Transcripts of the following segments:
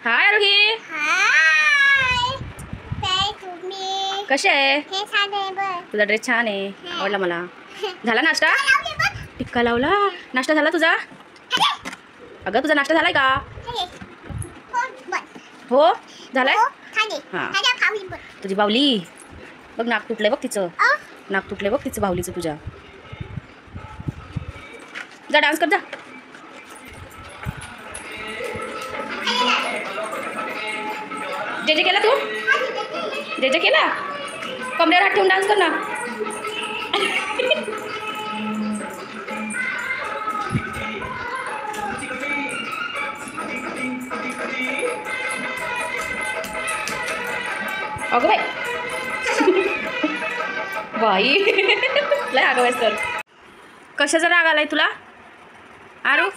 हाय आरोही. हाय. काय तुम्ही? कशी आहे? हे छान आहे बघ. तुझा ड्रेस छान आहे, आवडला मला. झाला नाश्ता? टिक्का लावला. नाश्ता झाला तुझा? अगं तुझा नाश्ता झालाय का? हो झालाय. हा तुझी बावली बघ, नाक तुटलंय बघ तिचं. नाक तुटलंय बघ तिचं, बावलीचं तुझ्या. जा डान्स कर जा. जे जे केला तू? जे जे केला? कमरेवर हात ठेवून डान्स कर ना. अगं बाई बाई लय अगं बाई सर. कशाचा राग आलाय तुला आरू?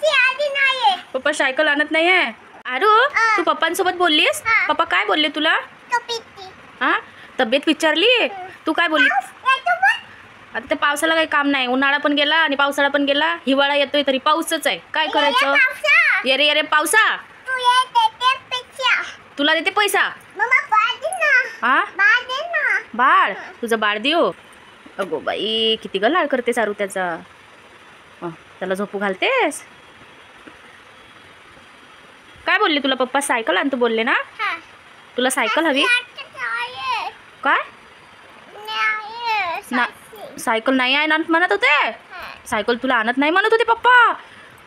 पप्पा सायकल आणत नाहीये. आरू तू पप्पांसोबत बोललीस? पप्पा काय बोलले तुला? हा तब्येत विचारली? तू काय बोलली? आता त्या पावसाला काही काम नाही. उन्हाळा पण गेला आणि पावसाळा पण गेला. हिवाळा येतोय तरी पाऊसच आहे. काय करायचं? येरे येरे पावसा. तुला देते पैसा? हा बाळ तुझं बाळ देऊ. अगो बाई किती ग लाड करतेस आरू त्याचा. त्याला झोपू घालतेस? काय बोलले तुला पप्पा? सायकल आणतो बोलले ना? तुला सायकल हवी? काय ना सायकल नाही आहे म्हणत होते? सायकल तुला आणत नाही म्हणत होते पप्पा?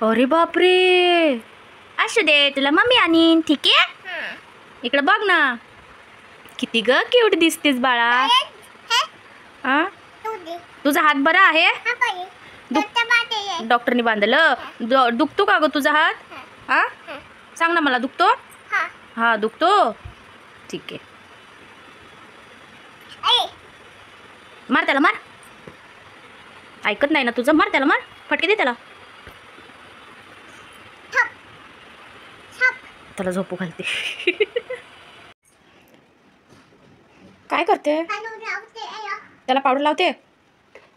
अरे बापरे. असू दे तुला मम्मी आणीन. ठीक आहे इकडे बघ ना, किती ग क्यूट दिसतेस बाळा. हा तुझा हात बरा आहे? डॉक्टरनी बांधलं. दुखतो का ग तुझा हात? हा सांग ना मला. दुखतो? हा दुखतो. ठीक आहे मार त्याला मार. ऐकत नाही ना तुझं? मार त्याला मार. फटके दे त्याला. त्याला झोपू घालते. काय करते? त्याला पावडर लावते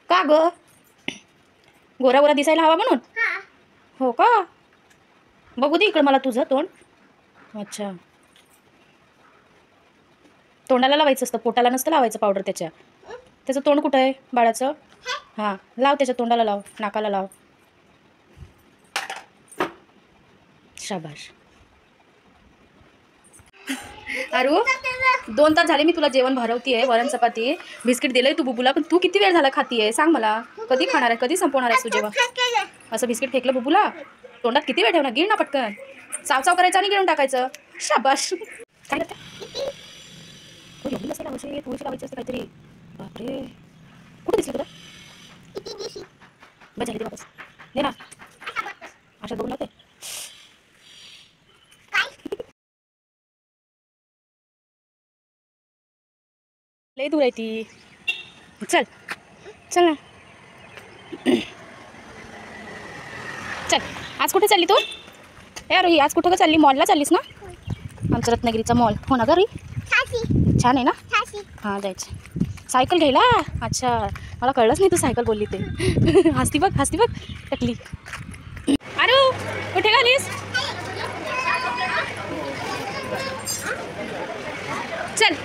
का ग? गोरा गोरा दिसायला हवा म्हणून? हो का? बघू दे इकडं मला तुझं तोंड. अच्छा तोंडाला लावायचं असतं, पोटाला नसतं लावायचं पावडर त्याच्या. त्याचं तोंड कुठं आहे बाळाचं? हां लाव त्याच्या तोंडाला लाव, नाकाला लाव. शाबाश. अरू 2 तास झाले मी तुला जेवण भरवतीये. वरण चपाती बिस्किट दिलंय तू बुबूला, पण तू किती वेळ झाला खातीये सांग मला? कधी खाणार आहे? कधी संपवणार आहेस तू जेवण? असं बिस्किट फेकलं बुबूला तोंडात किती वेळ ठेवणार? गिळ ना पटकन. चावचाव करायचं आणि गिळून टाकायचं. शाबाश. काय करते? एवढी नसेल लावायची, थोडीशी लावायची असते काहीतरी. बापरे कुठे दिसली तुला? बस झाली वापस दे ना. अशा बघून लावते. लई दूर आहे ती. चल चल ना. चल आज कुठे चालली तू? यार ही आज कुठं का चालली? मॉलला चाललीस ना? आमचा रत्नागिरीचा मॉल. हो ना ग री? छान आहे ना? हां जायचं. सायकल घ्यायला? अच्छा मला कळलंच नाही तू सायकल बोलली ते. हसती बघ हसती बघ टकली. अरे कुठे घालीस? चल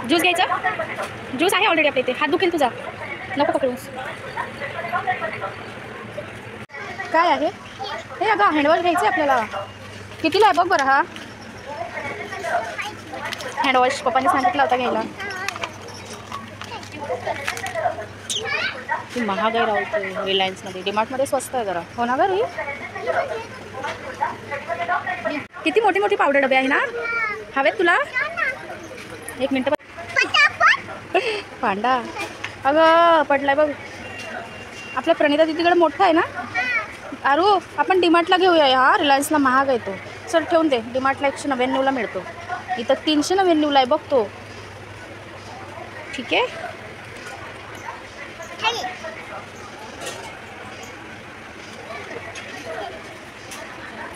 ज्यूस घ्यायचा? ज्यूस आहे ऑलरेडी आपल्या इथे. हात दुखेल तुझा, नको पकडूस. काय आहे हे? अगं हँडवॉश घ्यायचं आपल्याला. कितीला आहे बघ बरं हा हँडवॉश? पप्पाने सांगितलं होता घ्यायला. महाग आहे राहते रिलायन्समध्ये. डीमार्टमध्ये स्वस्त आहे जरा. हो ना गं? किती मोठी मोठी पावडर डबे आहे ना? हवेत तुला? 1 मिनटं. पांडा अगं पडलाय बघ. आपल्या प्रणिता तिकडे मोठा आहे ना? अरू आपण डीमार्टला घेऊया. हा रिलायन्सला महाग आहे तो. चल ठेवून दे. डीमार्टला 199ला मिळतो. इथं 399ला आहे बघ तो. ठीक आहे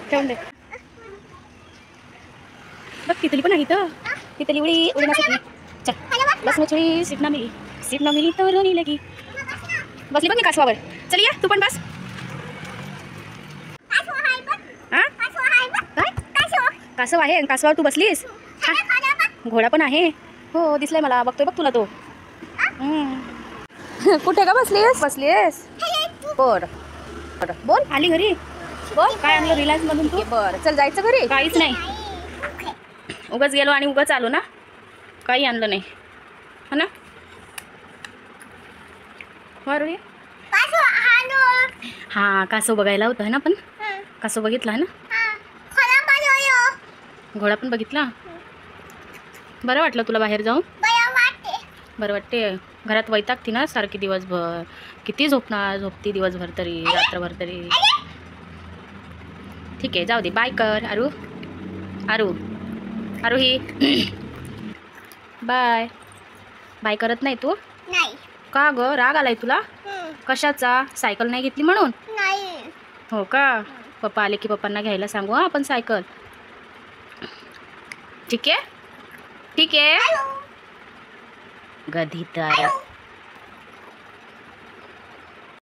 ठेवून दे. बघ तिथली पण आहे इथं. तिथली उडी उडण्यासाठी. चल बस मग सीट ना मिली तो रोनी लगी. बसली बघ मी कासवावर. चल ये तू पण बस. हा काय कासव आहे कासवावर तू बसलीस. हा. घोडा पण आहे. हो दिसलाय मला बघतोय बघ तुला तो. कुठे का बसलीस बरं बोल आली घरी बोल काय आणलं रिलायन्स मधून तू. बरं चल जायचं घरी. काहीच नाही उगाच गेलो आणि उगाच आलो ना. काही आणलं नाही हा ना. बरं हा कासव बघायला होतं है ना. पण कासव बघितला है ना. घोडा पण बघितला. बरं वाटलं तुला बाहेर जाऊन. बरं वाटते. घरात वैतागती ना सारखी दिवसभर. किती झोपती दिवसभर तरी रात्रभर तरी. ठीक आहे जाऊ दे. बाय कर आरू आरू आरू ही बाय बाय करत नाही तू. का ग राग आलाय तुला. कशाचा. सायकल नाही घेतली म्हणून. हो का. पप्पा आले की पप्पांना घ्यायला सांगू हा आपण सायकल. ठीक आहे ठीक आहे. गधी तर